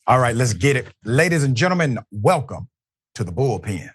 All right, let's get it. Ladies and gentlemen, welcome to the bullpen.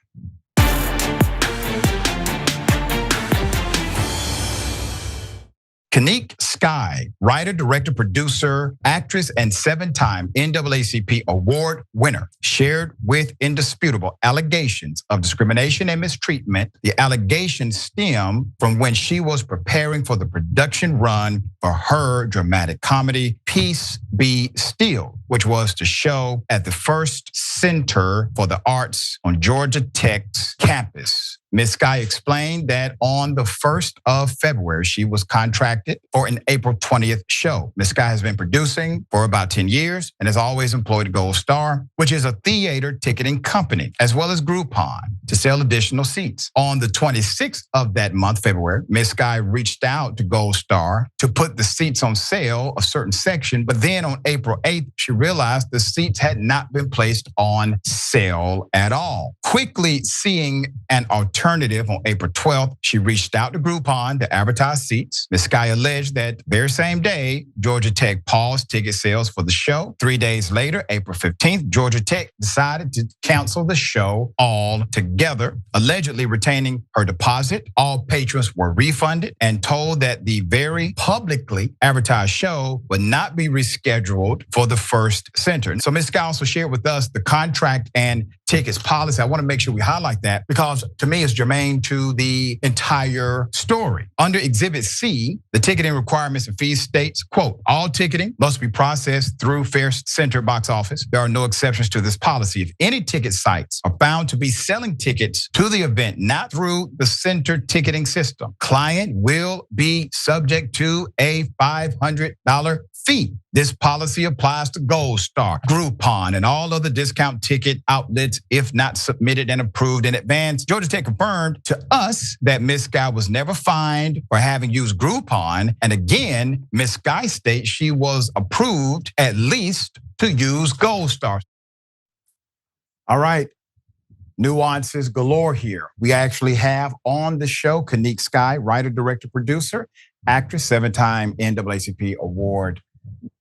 Kinnik Sky, writer, director, producer, actress, and 7-time NAACP award winner, shared with Indisputable allegations of discrimination and mistreatment. The allegations stem from when she was preparing for the production run for her dramatic comedy, Peace Be Still, which was to show at the First Center for the Arts on Georgia Tech's campus. Ms. Sky explained that on the 1st of February, she was contracted for an April 20th show. Ms. Sky has been producing for about 10 years and has always employed Gold Star, which is a theater ticketing company, as well as Groupon, to sell additional seats. On the 26th of that month, February, Ms. Sky reached out to Gold Star to put the seats on sale, a certain section, but then on April 8th, she realized the seats had not been placed on sale at all. Quickly seeing an alternative on April 12th, she reached out to Groupon to advertise seats. Ms. Sky alleged that very same day, Georgia Tech paused ticket sales for the show. 3 days later, April 15th, Georgia Tech decided to cancel the show altogether, allegedly retaining her deposit. All patrons were refunded and told that the very publicly advertised show would not be rescheduled for the First Center. So Ms. Sky also shared with us the contract and tickets policy. I want to make sure we highlight that because to me it's germane to the entire story. Under Exhibit C, the ticketing requirements and fees states, quote, all ticketing must be processed through Fair Center box office. There are no exceptions to this policy. If any ticket sites are found to be selling tickets to the event not through the center ticketing system, client will be subject to a $500 fee. This policy applies to Gold Star, Groupon, and all other discount ticket outlets if not submitted and approved in advance. Georgia Tech confirmed to us that Ms. Sky was never fined for having used Groupon. And again, Ms. Sky states she was approved at least to use Gold Star. All right. Nuances galore here. We actually have on the show Kinnik Sky, writer, director, producer, actress, 7-time NAACP award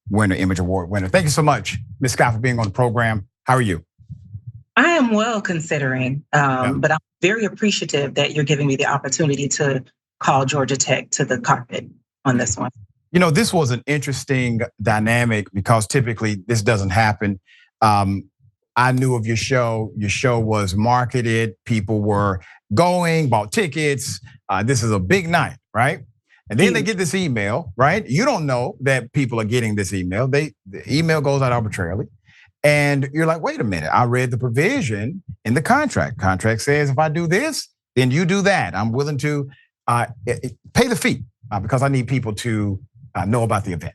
winner, Image Award winner. Thank you so much, Ms. Sky, for being on the program. How are you? I am well considering, but I'm very appreciative that you're giving me the opportunity to call Georgia Tech to the carpet on this one. You know, this was an interesting dynamic because typically this doesn't happen. I knew of your show. Your show was marketed. People were going, bought tickets. This is a big night, right? And then they get this email, right? You don't know that people are getting this email. The email goes out arbitrarily. And you're like, wait a minute, I read the provision in the contract. Contract says if I do this, then you do that. I'm willing to pay the fee because I need people to know about the event.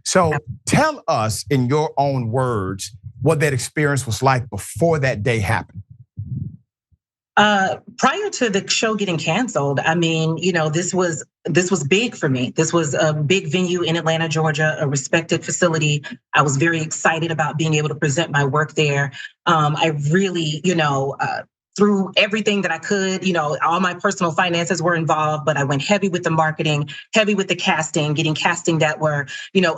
So tell us in your own words what that experience was like before that day happened. Prior to the show getting canceled, I mean, this was big for me. This was a big venue in Atlanta, Georgia, a respected facility. I was very excited about being able to present my work there. I really, through everything that I could, all my personal finances were involved, but I went heavy with the marketing, heavy with the casting, getting casting that were,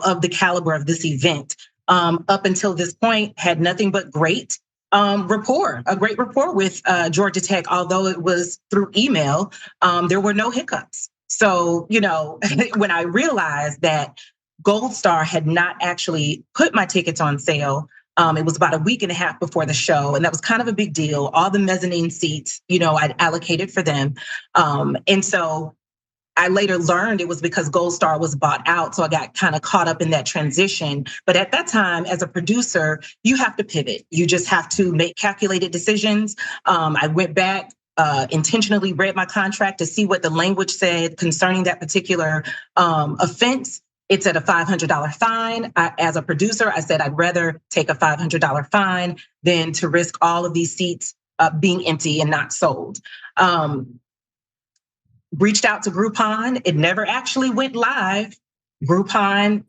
of the caliber of this event. Up until this point, had nothing but great a great rapport with Georgia Tech, although it was through email, there were no hiccups. So, when I realized that Gold Star had not actually put my tickets on sale, it was about a week and a half before the show, and that was kind of a big deal. All the mezzanine seats, I'd allocated for them. And so I later learned it was because Gold Star was bought out. So I got kind of caught up in that transition. But at that time, as a producer, you have to pivot. You just have to make calculated decisions. I went back, intentionally read my contract to see what the language said concerning that particular offense. It's at a $500 fine. As a producer, I said I'd rather take a $500 fine than to risk all of these seats being empty and not sold. Reached out to Groupon. It never actually went live. Groupon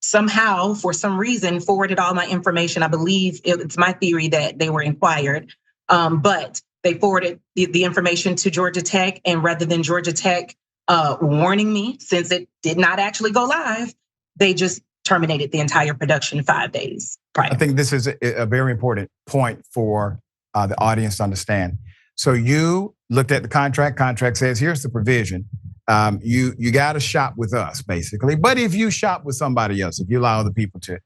somehow, for some reason, forwarded all my information. I believe it's my theory that they were inquired, but they forwarded the information to Georgia Tech. And rather than Georgia Tech warning me, since it did not actually go live, they just terminated the entire production 5 days prior. I think this is a very important point for the audience to understand. So you looked at the contract. Contract says, here's the provision. You got to shop with us, basically. But if you shop with somebody else, if you allow other people to,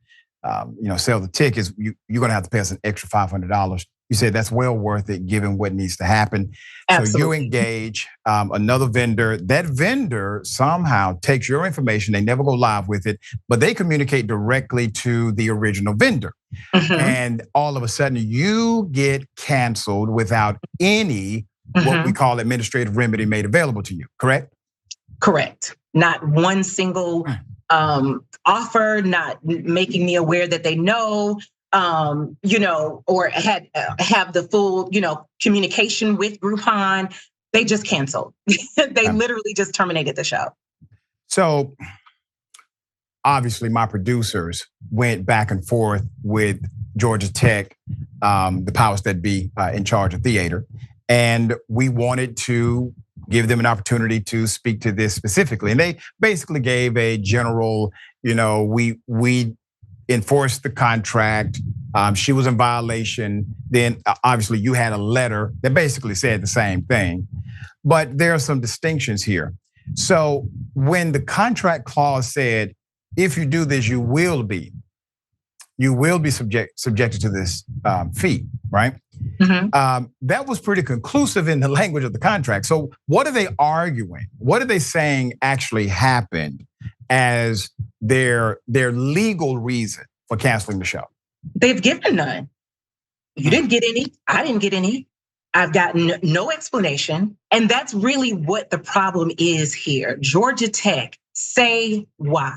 sell the tickets, you're going to have to pay us an extra $500. You said that's well worth it, given what needs to happen. Absolutely. So you engage another vendor. That vendor somehow takes your information. They never go live with it, but they communicate directly to the original vendor. And all of a sudden, you get canceled without any what we call administrative remedy made available to you. Correct? Correct. Not one single offer, not making me aware that they know, or have the full, communication with Groupon. They just canceled. They literally just terminated the show. So obviously my producers went back and forth with Georgia Tech, the powers that be in charge of theater. And we wanted to give them an opportunity to speak to this specifically. And they basically gave a general, we enforced the contract. She was in violation. Then obviously you had a letter that basically said the same thing. But there are some distinctions here. So when the contract clause said, if you do this, you will be subjected to this fee, right? That was pretty conclusive in the language of the contract. So what are they arguing? What are they saying actually happened as their legal reason for canceling the show? They've given none. You didn't get any. I didn't get any. I've gotten no explanation. And that's really what the problem is here. Georgia Tech, say why.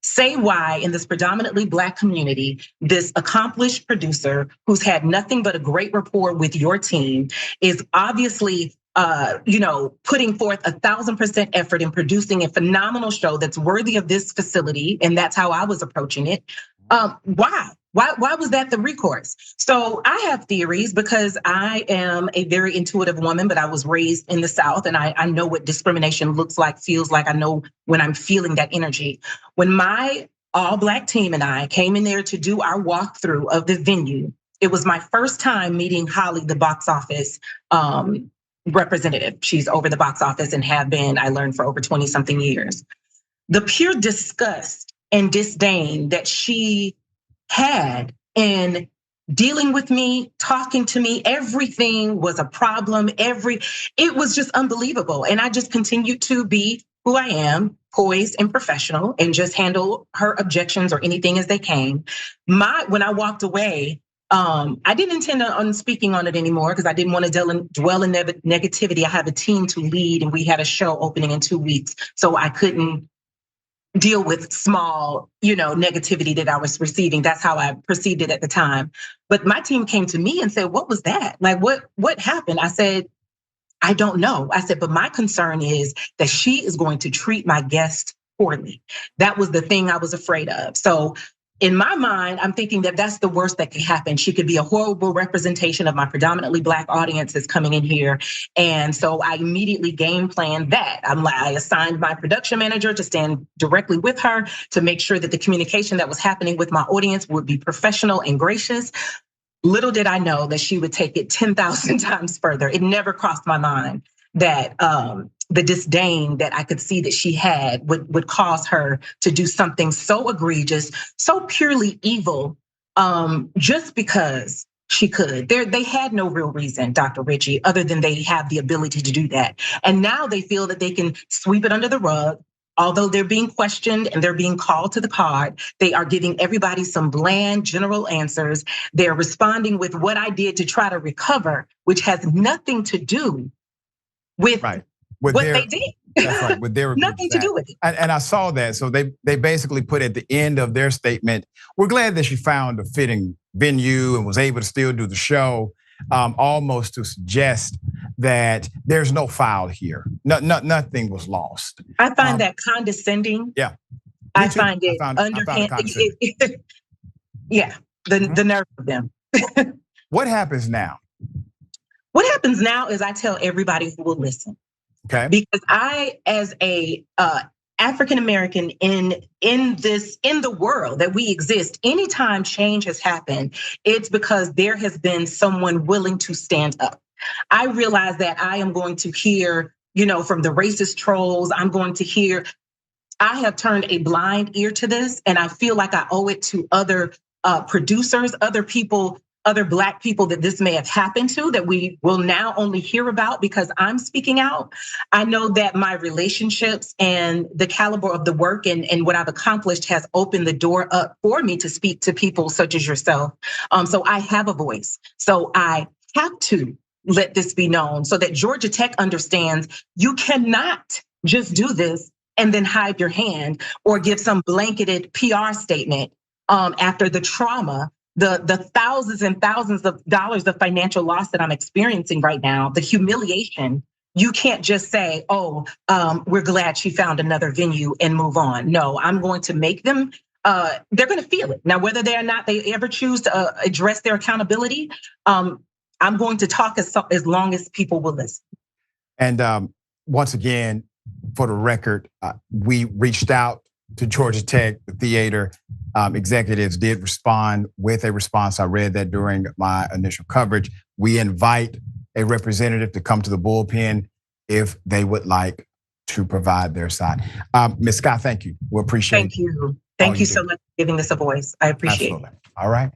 Say why in this predominantly Black community, this accomplished producer who's had nothing but a great rapport with your team is obviously putting forth 1,000% effort in producing a phenomenal show that's worthy of this facility. And that's how I was approaching it. Why? Why was that the recourse? So I have theories because I am a very intuitive woman, but I was raised in the South and I know what discrimination looks like, feels like. I know when I'm feeling that energy. When my all Black team and I came in there to do our walkthrough of the venue, it was my first time meeting Holly, the box office representative. She's over the box office and have been, I learned, for over 20 something years. The pure disgust and disdain that she had in dealing with me, talking to me, everything was a problem. It was just unbelievable. And I just continued to be who I am, poised and professional, and just handle her objections or anything as they came. When I walked away, I didn't intend on speaking on it anymore because I didn't want to dwell in negativity. I have a team to lead and we had a show opening in 2 weeks. So I couldn't deal with small, negativity that I was receiving. That's how I perceived it at the time. But my team came to me and said, what was that? Like, what happened? I said, I don't know. I said, but my concern is that she is going to treat my guest poorly. That was the thing I was afraid of. So in my mind, I'm thinking that that's the worst that could happen. She could be a horrible representation of my predominantly Black audiences coming in here. And so I immediately game planned that. I assigned my production manager to stand directly with her to make sure that the communication that was happening with my audience would be professional and gracious. Little did I know that she would take it 10,000 times further. It never crossed my mind that the disdain that I could see that she had would cause her to do something so egregious, so purely evil, just because she could. They had no real reason, Dr. Ritchie, other than they have the ability to do that. And now they feel that they can sweep it under the rug. Although they're being questioned and they're being called to the pod, they are giving everybody some bland general answers. They're responding with what I did to try to recover, which has nothing to do with what they did. That's right, with their nothing to do with it. And I saw that. So they basically put at the end of their statement, we're glad that she found a fitting venue and was able to still do the show, almost to suggest that there's no foul here. Nothing was lost. I find that condescending. Yeah. I find it underhand. Yeah, the nerve of them. What happens now? What happens now is I tell everybody who will listen. Okay. Because I, as a African American in the world that we exist, anytime change has happened, it's because there has been someone willing to stand up. I realize that I am going to hear, from the racist trolls, I'm going to hear. I have turned a blind ear to this, and I feel like I owe it to other producers, other people, other Black people that this may have happened to, that we will now only hear about because I'm speaking out. I know that my relationships and the caliber of the work and what I've accomplished has opened the door up for me to speak to people such as yourself. So I have a voice. So I have to let this be known so that Georgia Tech understands you cannot just do this and then hide your hand or give some blanketed PR statement after the trauma, the thousands and thousands of dollars of financial loss that I'm experiencing right now, the humiliation. You can't just say, we're glad she found another venue and move on. No, I'm going to make them, they're going to feel it. Now, whether they or not they ever choose to address their accountability, I'm going to talk as long as people will listen. And once again, for the record, we reached out to Georgia Tech, the theater executives did respond with a response. I read that during my initial coverage. We invite a representative to come to the bullpen if they would like to provide their side. Ms. Scott, thank you. We appreciate it. Thank you. Thank you so much for giving this a voice. I appreciate it. All right.